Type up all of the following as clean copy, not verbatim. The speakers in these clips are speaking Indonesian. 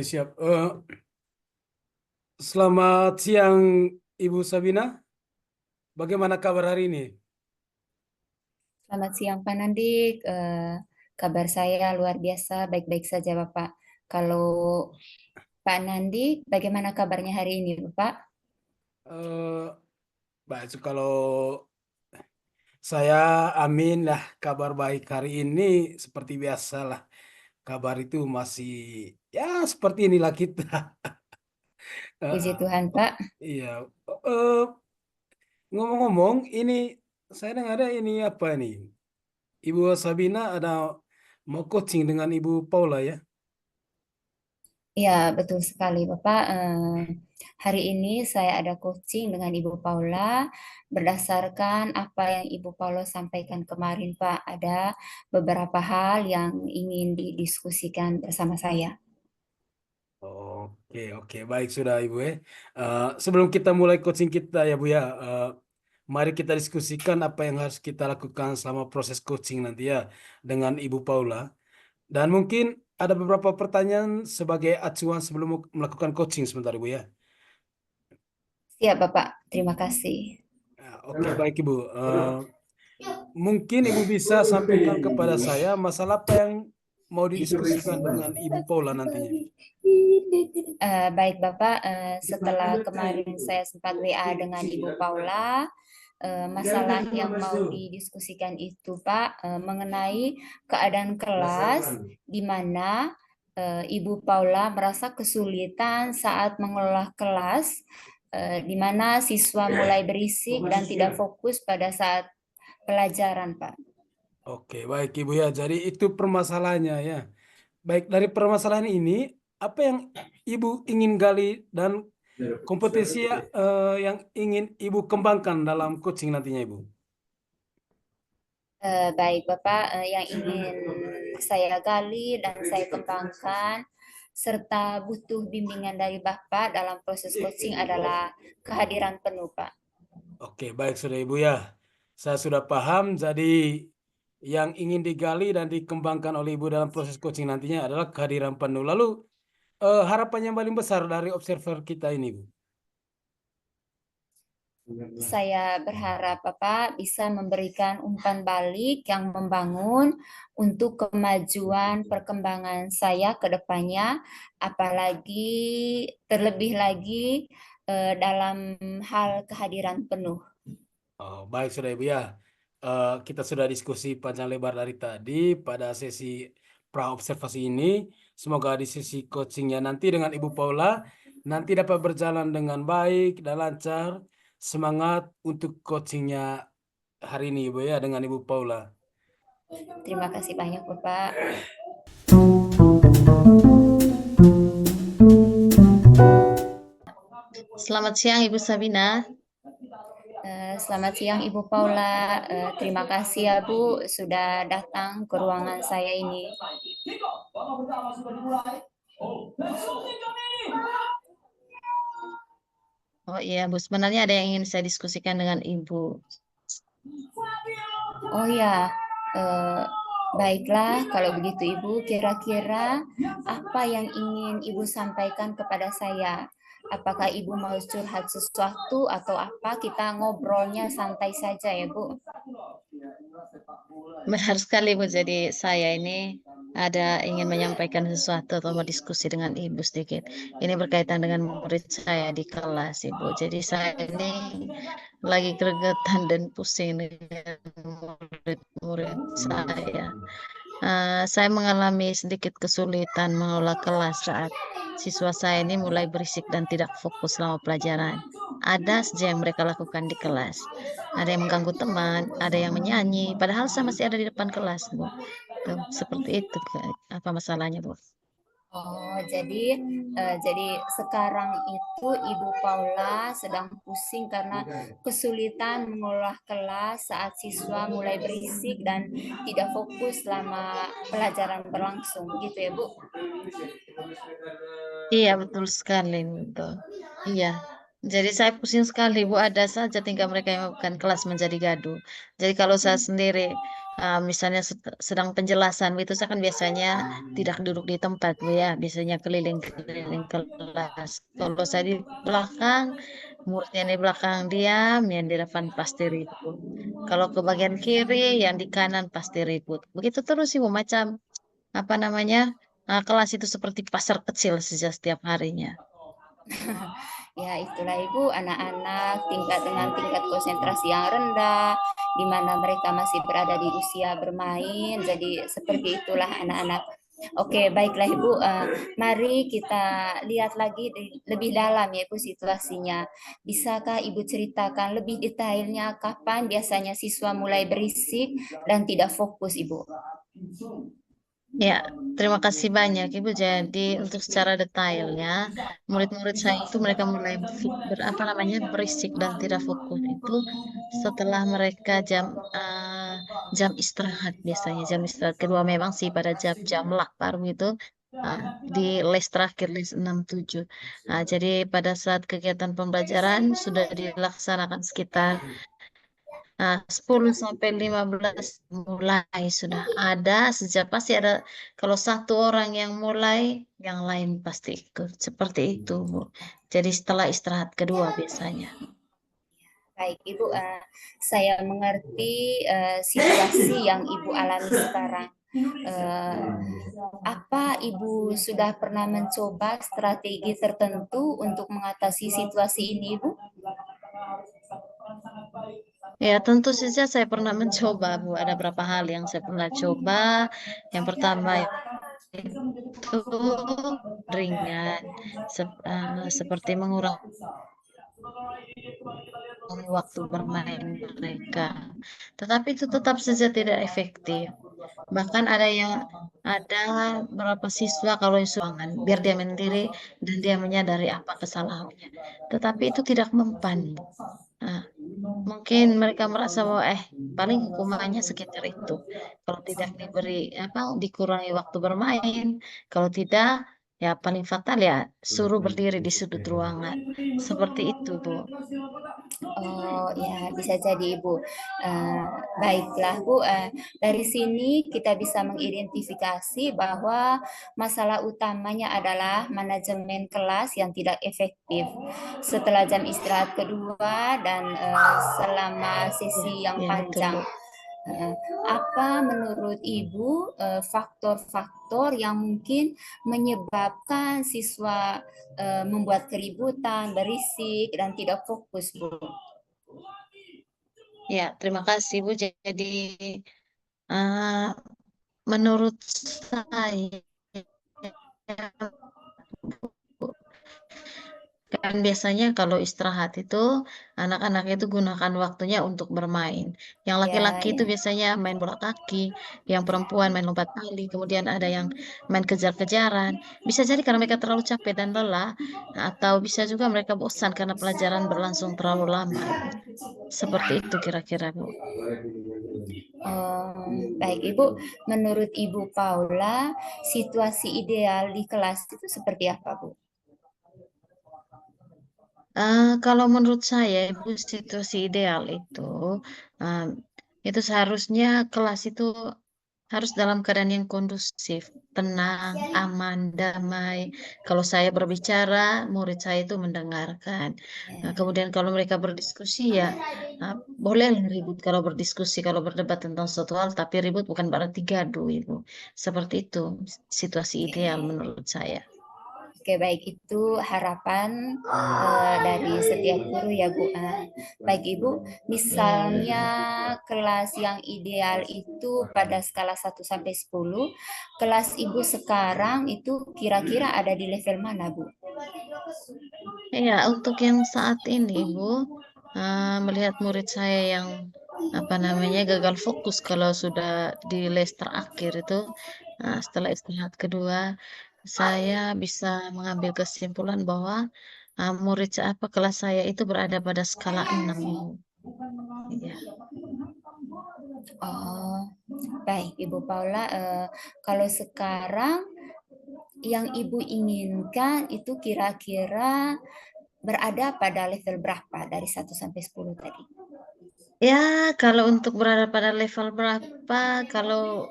siap. Selamat siang, Ibu Sabina. Bagaimana kabar hari ini? Selamat siang Pak Nandik. Kabar saya luar biasa, baik-baik saja Bapak. Kalau Pak Nandik, bagaimana kabarnya hari ini Bapak? Eh, Baik, kalau saya amin lah kabar baik hari ini seperti biasa lah. Kabar itu masih ya seperti inilah kita. Puji Eh, Tuhan Pak. iya. Eh, Ngomong-ngomong, ini saya dengar ada ini apa nih? Ibu Sabina ada mau coaching dengan Ibu Paula ya? Ya, betul sekali Bapak. Hari ini saya ada coaching dengan Ibu Paula berdasarkan apa yang Ibu Paula sampaikan kemarin Pak. Ada beberapa hal yang ingin didiskusikan bersama saya. Oke, oke, baik sudah Ibu ya. Sebelum kita mulai coaching kita ya Bu ya, mari kita diskusikan apa yang harus kita lakukan selama proses coaching nanti ya dengan Ibu Paula. Dan mungkin ada beberapa pertanyaan sebagai acuan sebelum melakukan coaching sebentar Ibu ya. Siap Bapak, terima kasih. Oke, baik Ibu. Mungkin Ibu bisa sampaikan kepada saya masalah apa yang mau didiskusikan dengan Ibu Paula nantinya. Baik Bapak, setelah kemarin saya sempat WA dengan Ibu Paula, masalah yang mau didiskusikan itu Pak mengenai keadaan kelas di mana Ibu Paula merasa kesulitan saat mengelola kelas, di mana siswa mulai berisik dan tidak fokus pada saat pelajaran Pak. Oke, baik Ibu ya. Jadi itu permasalahannya ya. Baik, dari permasalahan ini, apa yang Ibu ingin gali dan kompetisi yang ingin Ibu kembangkan dalam coaching nantinya, Ibu? Baik Bapak, yang ingin saya gali dan saya kembangkan serta butuh bimbingan dari Bapak dalam proses coaching adalah kehadiran penuh Pak. Oke, baik sudah Ibu ya. Saya sudah paham. Jadi yang ingin digali dan dikembangkan oleh Ibu dalam proses coaching nantinya adalah kehadiran penuh. Lalu harapan yang paling besar dari observer kita ini, Ibu? Saya berharap Bapak bisa memberikan umpan balik yang membangun untuk kemajuan perkembangan saya ke depannya, apalagi terlebih lagi dalam hal kehadiran penuh. Oh, baik sudah Ibu ya. Kita sudah diskusi panjang lebar dari tadi pada sesi pra observasi ini. Semoga di sesi coachingnya nanti dengan Ibu Paula nanti dapat berjalan dengan baik dan lancar. Semangat untuk coachingnya hari ini Ibu ya dengan Ibu Paula. Terima kasih banyak Bapak. Selamat siang Ibu Sabina. Selamat siang Ibu Paula. Terima kasih ya Bu sudah datang ke ruangan saya ini. Oh iya Bu, sebenarnya ada yang ingin saya diskusikan dengan Ibu. Oh ya, eh, baiklah kalau begitu Ibu. Kira-kira apa yang ingin Ibu sampaikan kepada saya? Apakah Ibu mau curhat sesuatu atau apa? Kita ngobrolnya santai saja ya Bu. Benar sekali Bu, jadi saya ini ada ingin menyampaikan sesuatu atau mau diskusi dengan Ibu sedikit. Ini berkaitan dengan murid saya di kelas Ibu. Jadi saya ini lagi gregetan dan pusing dengan murid-murid saya. Saya mengalami sedikit kesulitan mengelola kelas saat siswa saya ini mulai berisik dan tidak fokus selama pelajaran. Ada saja yang mereka lakukan di kelas. Ada yang mengganggu teman, ada yang menyanyi, padahal saya masih ada di depan kelas, Bu. Tuh, seperti itu, apa masalahnya, Bu? Oh, jadi sekarang itu Ibu Paula sedang pusing karena kesulitan mengolah kelas saat siswa mulai berisik dan tidak fokus selama pelajaran berlangsung, gitu ya Bu? Iya, betul sekali, betul. Iya. Jadi saya pusing sekali, Bu. Ada saja tingkah mereka yang bukan kelas menjadi gaduh. Jadi kalau saya sendiri misalnya sedang penjelasan itu saya kan biasanya tidak duduk di tempat Bu ya, biasanya keliling-keliling kelas. Kalau saya di belakang, muridnya di belakang diam, yang di depan pasti ribut. Kalau ke bagian kiri, yang di kanan pasti ribut. Begitu terus Ibu, macam apa namanya, kelas itu seperti pasar kecil saja setiap harinya. Ya, itulah Ibu, anak-anak dengan tingkat konsentrasi yang rendah, di mana mereka masih berada di usia bermain. Jadi seperti itulah anak-anak. Oke, baiklah Ibu. Mari kita lihat lagi lebih dalam ya Ibu situasinya. Bisakah Ibu ceritakan lebih detailnya kapan biasanya siswa mulai berisik dan tidak fokus Ibu? Ya, terima kasih banyak Ibu. Jadi untuk secara detailnya, murid-murid saya itu mereka mulai apa namanya berisik dan tidak fokus itu setelah mereka jam istirahat biasanya jam istirahat kedua memang sih pada jam-jam lapar gitu. ah, di les terakhir les 6-7. Jadi pada saat kegiatan pembelajaran sudah dilaksanakan sekitar 10 sampai 15 mulai sudah ada sejak pasti ada kalau satu orang yang mulai yang lain pasti ikut seperti itu Bu. Jadi setelah istirahat kedua biasanya. Baik, Ibu, saya mengerti situasi yang Ibu alami sekarang. Apa Ibu sudah pernah mencoba strategi tertentu untuk mengatasi situasi ini, Ibu? Ya tentu saja saya pernah mencoba Bu. Ada beberapa hal yang saya pernah coba. Yang pertama itu ringan seperti mengurangi waktu bermain mereka. Tetapi itu tetap saja tidak efektif. Bahkan ada beberapa siswa kalau yang suangan biar dia mandiri dan dia menyadari apa kesalahannya. Tetapi itu tidak mempan. Nah, mungkin mereka merasa bahwa paling hukumannya sekitar itu. Kalau tidak dikurangi waktu bermain, kalau tidak ya paling fatal ya suruh berdiri di sudut ruangan. Seperti itu, Bu. Oh ya, bisa jadi Ibu. Eh, Baiklah Bu, dari sini kita bisa mengidentifikasi bahwa masalah utamanya adalah manajemen kelas yang tidak efektif. Setelah jam istirahat kedua dan selama Ya, sesi yang ya betul, panjang. Bu. Eh, Apa menurut Ibu faktor-faktor yang mungkin menyebabkan siswa membuat keributan, berisik, dan tidak fokus, Bu? Ya, terima kasih, Bu. Jadi eh, menurut saya kan biasanya kalau istirahat itu anak-anak itu gunakan waktunya untuk bermain. Yang Ya, laki-laki itu ya. biasanya main bola kaki, yang perempuan main lompat tali, kemudian ada yang main kejar-kejaran. Bisa jadi karena mereka terlalu capek dan lelah, atau bisa juga mereka bosan karena pelajaran berlangsung terlalu lama. Seperti itu kira-kira, Bu. Baik Ibu, menurut Ibu Paula, situasi ideal di kelas itu seperti apa, Bu? Kalau menurut saya, Ibu, situasi ideal um, itu seharusnya kelas itu harus dalam keadaan yang kondusif, tenang, aman, damai. Kalau saya berbicara, murid saya itu mendengarkan. Kemudian kalau mereka berdiskusi ya, boleh ribut kalau berdiskusi, kalau berdebat tentang suatu hal, tapi ribut bukan berarti gaduh, Ibu. Seperti itu situasi ideal menurut saya. Oke, baik itu harapan dari setiap guru ya Bu. Baik Ibu, Ya. misalnya kelas yang ideal itu pada skala 1 sampai 10, kelas Ibu sekarang itu kira-kira ada di level mana Bu? Ya, untuk yang saat ini, Bu, melihat murid saya yang apa namanya gagal fokus kalau sudah di les terakhir itu, setelah istirahat kedua, saya bisa mengambil kesimpulan bahwa kelas saya itu berada pada skala 6, Bu. Iya. Oh, baik Ibu Paula, kalau sekarang yang Ibu inginkan itu kira-kira berada pada level berapa dari 1 sampai 10 tadi? Ya, kalau untuk berada pada level berapa, kalau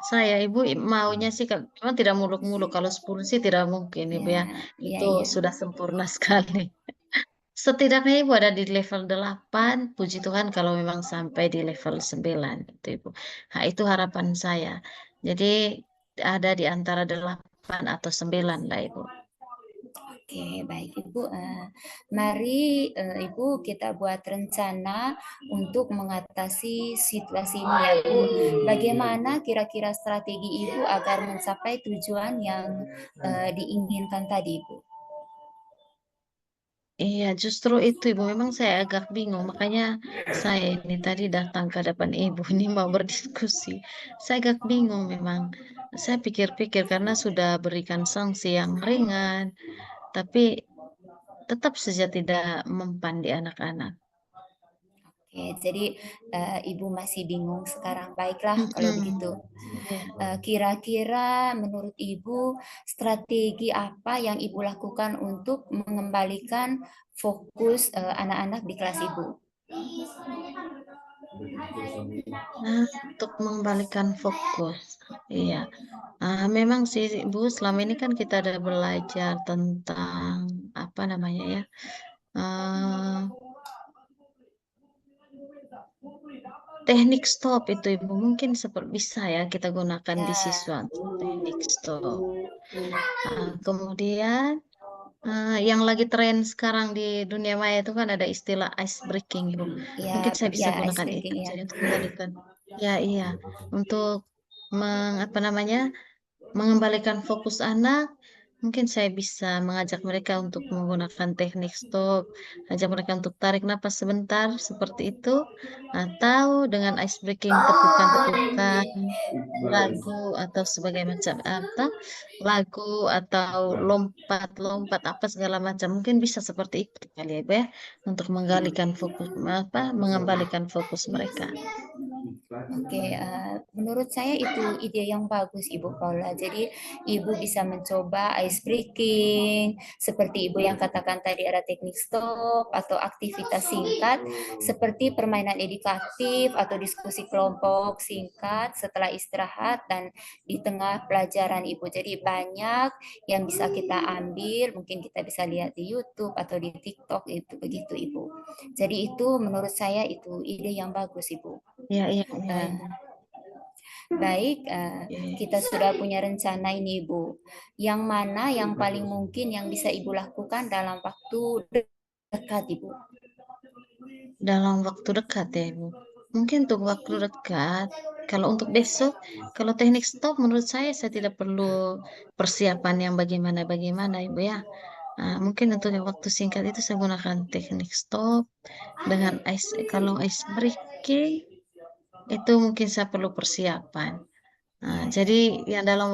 saya Ibu maunya sih memang tidak muluk-muluk. Kalau 10 sih tidak mungkin Ibu ya. Ya, ya, Itu ya. sudah sempurna sekali. Setidaknya Ibu ada di level 8, puji Tuhan kalau memang sampai di level 9 gitu Ibu. Nah, itu harapan saya. Jadi ada di antara 8 atau 9 lah Ibu. Oke, baik Ibu. Mari Ibu kita buat rencana untuk mengatasi situasi ini ya Bu. Bagaimana kira-kira strategi Ibu agar mencapai tujuan yang diinginkan tadi Bu? Iya, justru itu Ibu. Memang saya agak bingung. Makanya saya ini tadi datang ke hadapan Ibu ini mau berdiskusi. Saya agak bingung memang. Saya pikir-pikir karena sudah berikan sanksi yang ringan, tapi tetap saja tidak mempan di anak-anak. Oke, jadi Ibu masih bingung sekarang. Baiklah kalau begitu. Mm-mm. Iya. Kira-kira menurut Ibu strategi apa yang Ibu lakukan untuk mengembalikan fokus anak-anak di kelas Ibu? Nah, untuk mengembalikan fokus. Iya. Memang sih Bu, selama ini kan kita ada belajar tentang apa namanya ya? eh, Teknik stop itu Ibu mungkin seperti bisa ya kita gunakan di Ya, siswa untuk teknik stop. Kemudian yang lagi tren sekarang di dunia maya itu kan ada istilah ice breaking Ibu. Mungkin ya, saya bisa ya, ice gunakan itu breaking ya. jadi untuk mengalihkan. Ya iya, untuk apa namanya mengembalikan fokus anak. Mungkin saya bisa mengajak mereka untuk menggunakan teknik stop, ajak mereka untuk tarik napas sebentar seperti itu, atau dengan ice breaking tepukan-tepukan lagu atau sebagai macam apa lagu atau lompat-lompat apa segala macam mungkin bisa seperti itu kali ya, Bu, ya untuk menggalikan fokus apa mengembalikan fokus mereka. Oke, menurut saya itu ide yang bagus Ibu Paula. Jadi Ibu bisa mencoba ice breaking, seperti Ibu yang katakan tadi ada teknik stop atau aktivitas singkat, seperti permainan edukatif atau diskusi kelompok singkat setelah istirahat dan di tengah pelajaran Ibu. Jadi banyak yang bisa kita ambil, mungkin kita bisa lihat di YouTube atau di TikTok itu begitu Ibu. Jadi itu menurut saya itu ide yang bagus Ibu. Ya iya iya Eh, Ibu. Baik, Oke. kita sudah punya rencana ini, Ibu. Yang mana yang paling mungkin yang bisa Ibu lakukan dalam waktu dekat, Ibu? Dalam waktu dekat ya, Ibu. Mungkin untuk waktu dekat, kalau untuk besok, kalau teknik stop menurut saya tidak perlu persiapan yang bagaimana-bagaimana, Ibu ya. Mungkin untuk yang waktu singkat itu saya gunakan teknik stop dengan kalau ice breaking itu mungkin saya perlu persiapan. Jadi yang dalam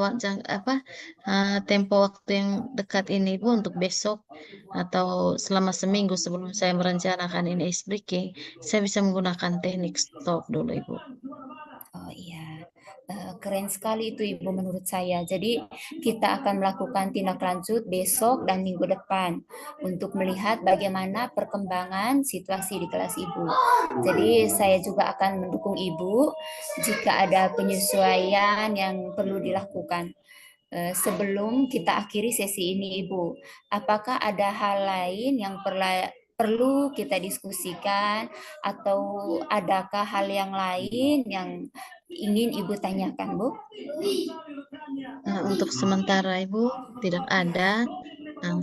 tempo waktu yang dekat ini Bu untuk besok atau selama seminggu sebelum saya merencanakan ini ice breaking, saya bisa menggunakan teknik stop dulu Ibu. Oh iya, keren sekali itu Ibu menurut saya. Jadi kita akan melakukan tindak lanjut besok dan minggu depan untuk melihat bagaimana perkembangan situasi di kelas Ibu. Jadi saya juga akan mendukung Ibu jika ada penyesuaian yang perlu dilakukan. Sebelum kita akhiri sesi ini, Ibu, apakah ada hal lain yang perlu kita diskusikan atau adakah hal yang lain yang ingin Ibu tanyakan, Bu? Untuk sementara Ibu tidak ada.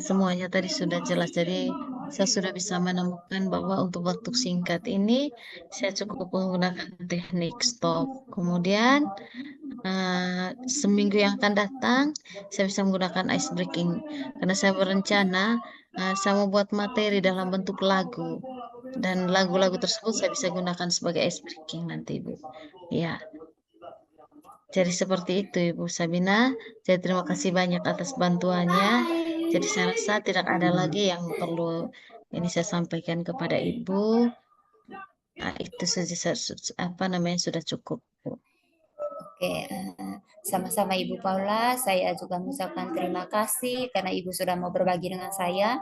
Semuanya tadi sudah jelas. Jadi saya sudah bisa menemukan bahwa untuk waktu singkat ini saya cukup menggunakan teknik stop. Kemudian seminggu yang akan datang saya bisa menggunakan ice breaking karena saya berencana saya mau buat materi dalam bentuk lagu dan lagu-lagu tersebut saya bisa gunakan sebagai ice breaking nanti Bu. Ya, jadi seperti itu Ibu Sabina. Jadi terima kasih banyak atas bantuannya. Jadi saya rasa tidak ada lagi yang perlu ini saya sampaikan kepada Ibu. Itu saja apa namanya sudah cukup Bu. Oke, sama-sama Ibu Paula, saya juga mengucapkan terima kasih karena Ibu sudah mau berbagi dengan saya.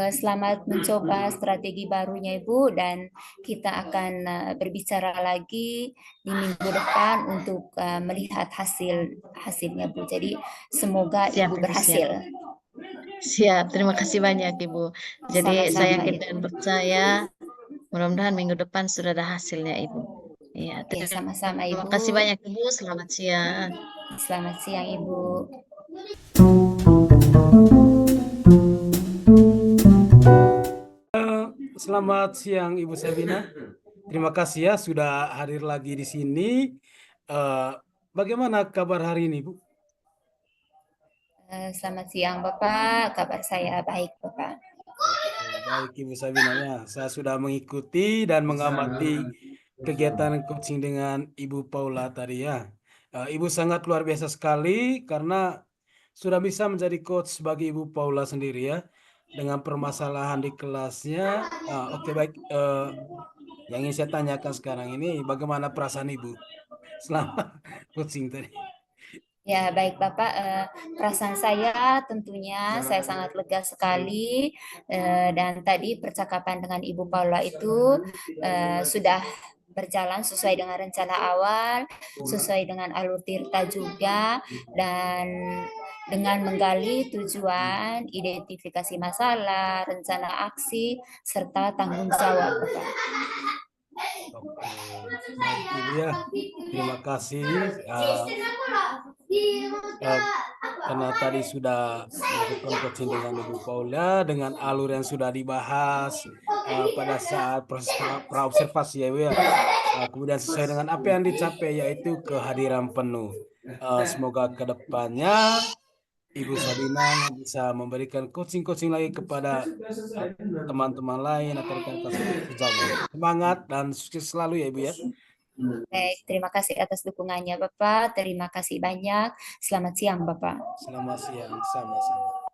Selamat mencoba strategi barunya Ibu dan kita akan berbicara lagi di minggu depan untuk melihat hasilnya Bu. Jadi semoga Siap, Ibu Ibu, siap. berhasil. Siap, terima kasih banyak, Ibu. Jadi saya Sama-sama yakin Ibu. dan percaya mudah-mudahan minggu depan sudah ada hasilnya, Ibu. Iya, Oke, sama-sama terima Ibu. kasih banyak, Ibu. Selamat siang. Selamat siang Ibu. Selamat siang Ibu Sabina. Terima kasih ya sudah hadir lagi di sini. Eh, Bagaimana kabar hari ini, Bu? Selamat siang Bapak, kabar saya baik Bapak. Baik Ibu Sabina ya, saya sudah mengikuti dan mengamati kegiatan coaching dengan Ibu Paula tadi ya. Ibu sangat luar biasa sekali karena sudah bisa menjadi coach bagi Ibu Paula sendiri ya. Dengan permasalahan di kelasnya. Oke baik, yang ingin saya tanyakan sekarang ini bagaimana perasaan Ibu selama coaching tadi? Ya, baik Bapak. Perasaan saya tentunya saya sangat lega sekali dan tadi percakapan dengan Ibu Paula itu sudah berjalan sesuai dengan rencana awal, sesuai dengan alur Tirta juga, dan dengan menggali tujuan, identifikasi masalah, rencana aksi, serta tanggung jawab, Bapak. Oke, baik Ibu ya. Terima kasih. Eh, karena tadi sudah melakukan coaching dengan Ibu Paula dengan alur yang sudah dibahas pada saat proses praobservasi ya Bu ya. Kemudian sesuai dengan apa yang dicapai yaitu kehadiran penuh. Semoga ke depannya Ibu Sabina bisa memberikan coaching-coaching lagi kepada teman-teman lain atau rekan-rekan sejawat. Semangat dan sukses selalu ya Ibu ya. Baik, terima kasih atas dukungannya Bapak. Terima kasih banyak. Selamat siang Bapak. Selamat siang, sama-sama.